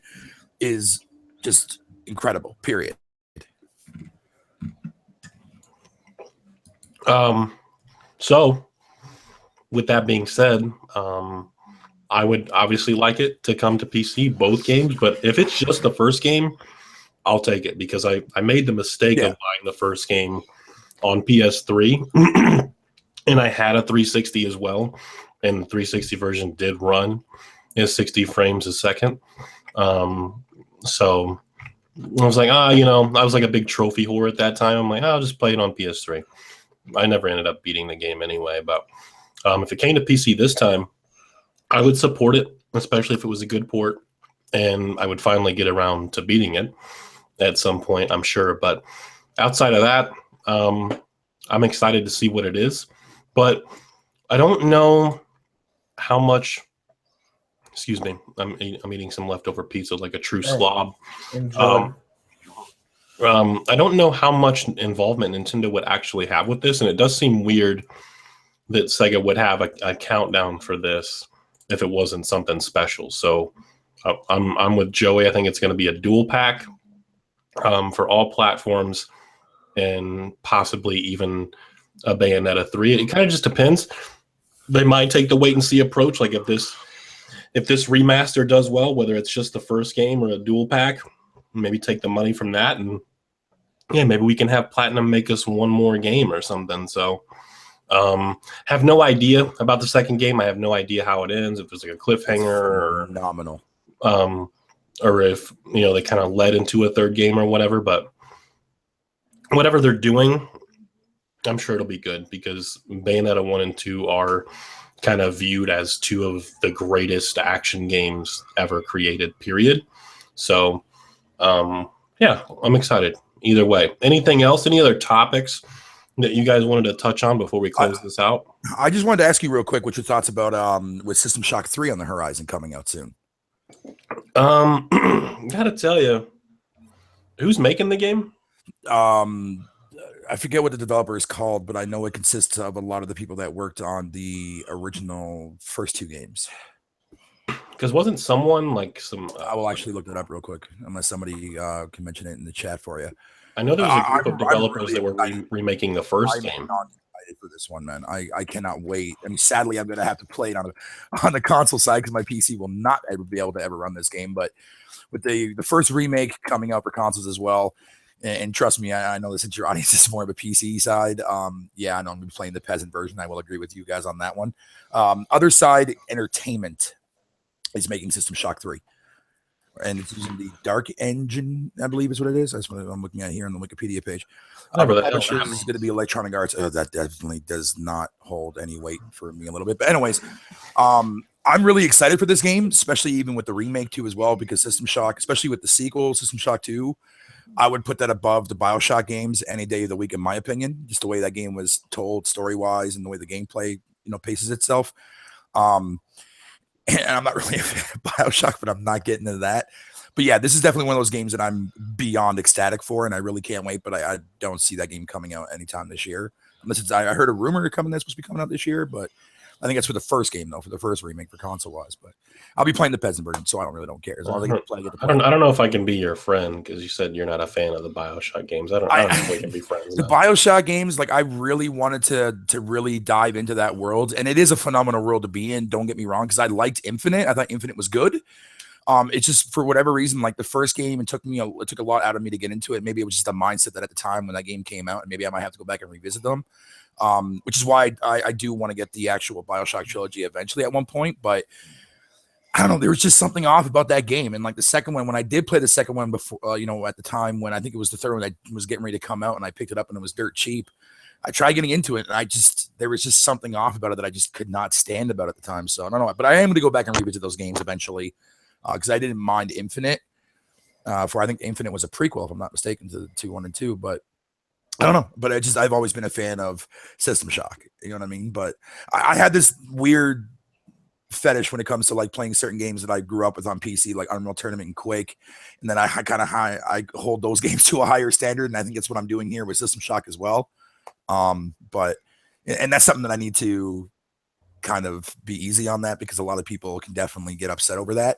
is just incredible, period. So with that being said, I would obviously like it to come to PC, both games, but if it's just the first game, I'll take it, because I made the mistake of buying the first game on PS3 and I had a 360 as well, and the 360 version did run at 60 frames a second. So I was like, I was like a big trophy whore at that time. I'm like, I'll just play it on PS3. I never ended up beating the game anyway, but if it came to PC this time, I would support it, especially if it was a good port, and I would finally get around to beating it at some point, I'm sure. But outside of that, I'm excited to see what it is, but I don't know how much. Excuse me, I'm eating some leftover pizza like a true slob. Enjoy. I don't know how much involvement Nintendo would actually have with this, and it does seem weird that Sega would have a countdown for this if it wasn't something special. So I'm with Joey. I think it's going to be a dual pack for all platforms, and possibly even a Bayonetta 3. It kind of just depends. They might take the wait and see approach. Like if this remaster does well, whether it's just the first game or a dual pack, maybe take the money from that, and yeah, maybe we can have Platinum make us one more game or something. So have no idea about the second game. I have no idea how it ends, if it's like a cliffhanger or phenomenal. Or if they kind of led into a third game or whatever. But whatever they're doing, I'm sure it'll be good, because Bayonetta 1 and 2 are kind of viewed as two of the greatest action games ever created, period. So yeah, I'm excited either way. Anything else? Any other topics that you guys wanted to touch on before we close this out? I just wanted to ask you real quick what your thoughts about with System Shock 3 on the horizon coming out soon. Gotta tell you, who's making the game? I forget what the developer is called, but I know it consists of a lot of the people that worked on the original first two games. Because wasn't someone like some... I will actually look that up real quick, unless somebody can mention it in the chat for you. I know there was a group of developers that were remaking the first game. I'm excited for this one, man. I cannot wait. I mean, sadly, I'm going to have to play it on the console side because my PC will not ever be able to ever run this game. But with the first remake coming out for consoles as well, and trust me, I know this since your audience is more of a PC side. Yeah, I know I'm going to be playing the peasant version. I will agree with you guys on that one. Other side, Entertainment is making System Shock 3. And it's using the Dark Engine, I believe is what it is. That's what I'm looking at here on the Wikipedia page. The publisher is going to be Electronic Arts. That definitely does not hold any weight for me a little bit. But anyways, I'm really excited for this game, especially even with the remake too as well, because System Shock, especially with the sequel, System Shock 2, I would put that above the BioShock games any day of the week, in my opinion. Just the way that game was told story-wise and the way the gameplay, paces itself. And I'm not really a fan of BioShock, but I'm not getting into that. But yeah, this is definitely one of those games that I'm beyond ecstatic for, and I really can't wait. But I don't see that game coming out anytime this year, unless I heard a rumor that's supposed to be coming out this year. But I think that's for the first game, though, for the first remake for console-wise. But I'll be playing the peasant version, so I don't care. As long as I get to play, I don't know if I can be your friend, because you said you're not a fan of the BioShock games. I don't know if we can be friends. The BioShock games, like, I really wanted to really dive into that world, and it is a phenomenal world to be in. Don't get me wrong, because I liked Infinite. I thought Infinite was good. It's just for whatever reason, like the first game, it took a lot out of me to get into it. Maybe it was just a mindset that at the time when that game came out, and maybe I might have to go back and revisit them. Which is why I do want to get the actual BioShock trilogy eventually at one point, but I don't know. There was just something off about that game. And like the second one, when I did play the second one before, at the time when I think it was the third one that was getting ready to come out, and I picked it up and it was dirt cheap. I tried getting into it, and there was just something off about it that I just could not stand about at the time. So I don't know, but I am going to go back and revisit those games eventually, because I didn't mind Infinite. I think Infinite was a prequel, if I'm not mistaken, to 2, 1, and 2, but I don't know, but I've always been a fan of System Shock. You know what I mean? But I had this weird fetish when it comes to like playing certain games that I grew up with on PC, like Unreal Tournament and Quake. And then I hold those games to a higher standard. And I think that's what I'm doing here with System Shock as well. But that's something that I need to kind of be easy on that, because a lot of people can definitely get upset over that.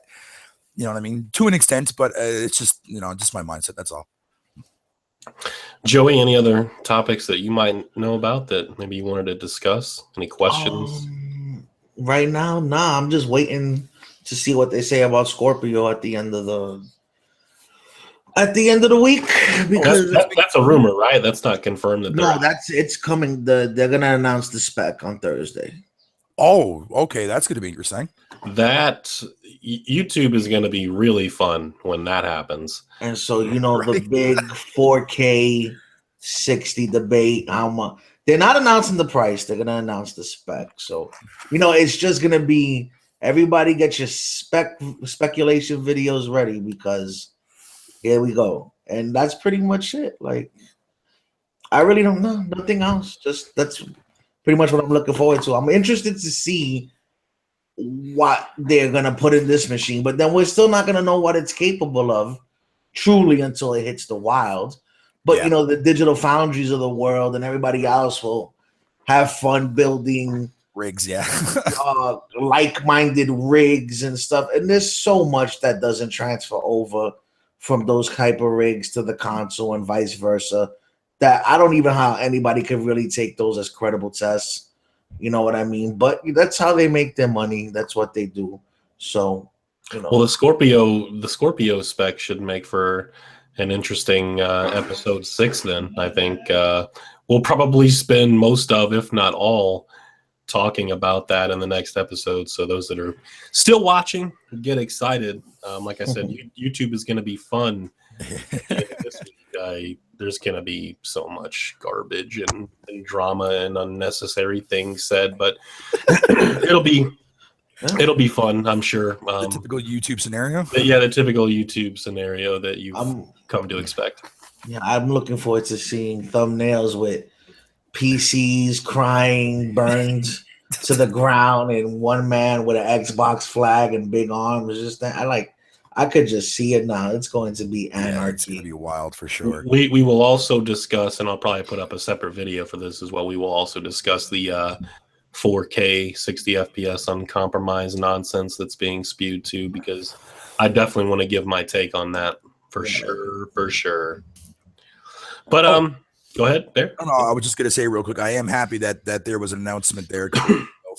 You know what I mean? To an extent, but it's just, just my mindset. That's all. Joey, any other topics that you might know about that maybe you wanted to discuss? Any questions? Right now, nah. I'm just waiting to see what they say about Scorpio at the end of the week, because that's a rumor, right? That's not confirmed. It's coming. They're gonna announce the spec on Thursday. Oh, okay, that's gonna be interesting. That YouTube is going to be really fun when that happens. And so, the big 4K 60 debate, how much they're not announcing the price, they're going to announce the spec. So, it's just going to be everybody get your speculation videos ready, because here we go. And that's pretty much it. Like, I really don't know. Nothing else. Just that's pretty much what I'm looking forward to. I'm interested to see what they're gonna put in this machine, but then we're still not gonna know what it's capable of truly until it hits the wild. But Yeah. the digital foundries of the world and everybody else will have fun building Rigs, yeah. like-minded rigs and stuff. And there's so much that doesn't transfer over from those type of rigs to the console and vice versa that I don't even know how anybody could really take those as credible tests. You know what I mean? But that's how they make their money. That's what they do. So, Well, the Scorpio spec should make for an interesting episode 6. Then I think we'll probably spend most of, if not all, talking about that in the next episode. So those that are still watching, get excited. Like I said, YouTube is going to be fun. This week, there's going to be so much garbage and drama and unnecessary things said, but it'll be fun, I'm sure. The typical YouTube scenario. The typical YouTube scenario that you've come to expect. Yeah, I'm looking forward to seeing thumbnails with PCs crying, burned to the ground, and one man with an Xbox flag and big arms. Just that I could just see it now. It's going to be anarchy. Yeah, it's going to be wild for sure. We will also discuss, and I'll probably put up a separate video for this as well. We will also discuss the 4K 60 FPS uncompromised nonsense that's being spewed too, because I definitely want to give my take on that for sure. But go ahead, Bear. No, I was just going to say real quick, I am happy that there was an announcement there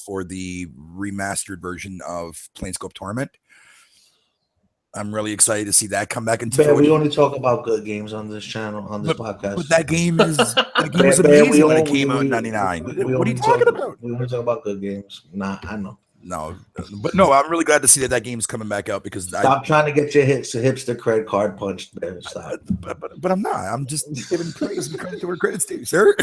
for the remastered version of Planescape Torment. I'm really excited to see that come back into. We only talk about good games on this channel, on this podcast. But that game was amazing when it came out in '99. What are you talking about? We only talk about good games. Nah, I know. No, but no, I'm really glad to see that game's coming back out because stop trying to get your hipster credit card punched, Bear. Stop. But I'm not. I'm just giving praise and credit to where credit's due, sir.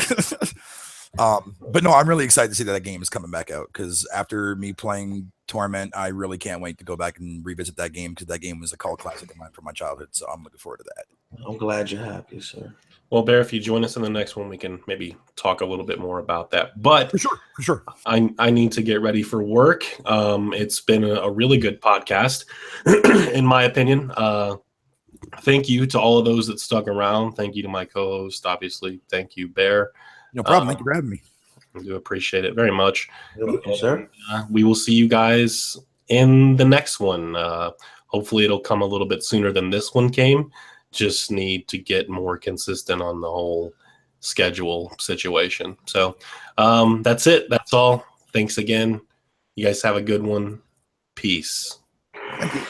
But no, I'm really excited to see that game is coming back out because after me playing Torment, I really can't wait to go back and revisit that game because that game was a cult classic of mine from my childhood. So I'm looking forward to that. I'm glad you're happy, sir. Well, Bear, if you join us in the next one, we can maybe talk a little bit more about that. But for sure. I need to get ready for work. It's been a really good podcast, in my opinion. Thank you to all of those that stuck around. Thank you to my co-host, obviously. Thank you, Bear. No problem. Thank you for having me. I do appreciate it very much. You're welcome, sir. We will see you guys in the next one. Hopefully it'll come a little bit sooner than this one came. Just need to get more consistent on the whole schedule situation. So that's it. That's all. Thanks again. You guys have a good one. Peace. Thank you.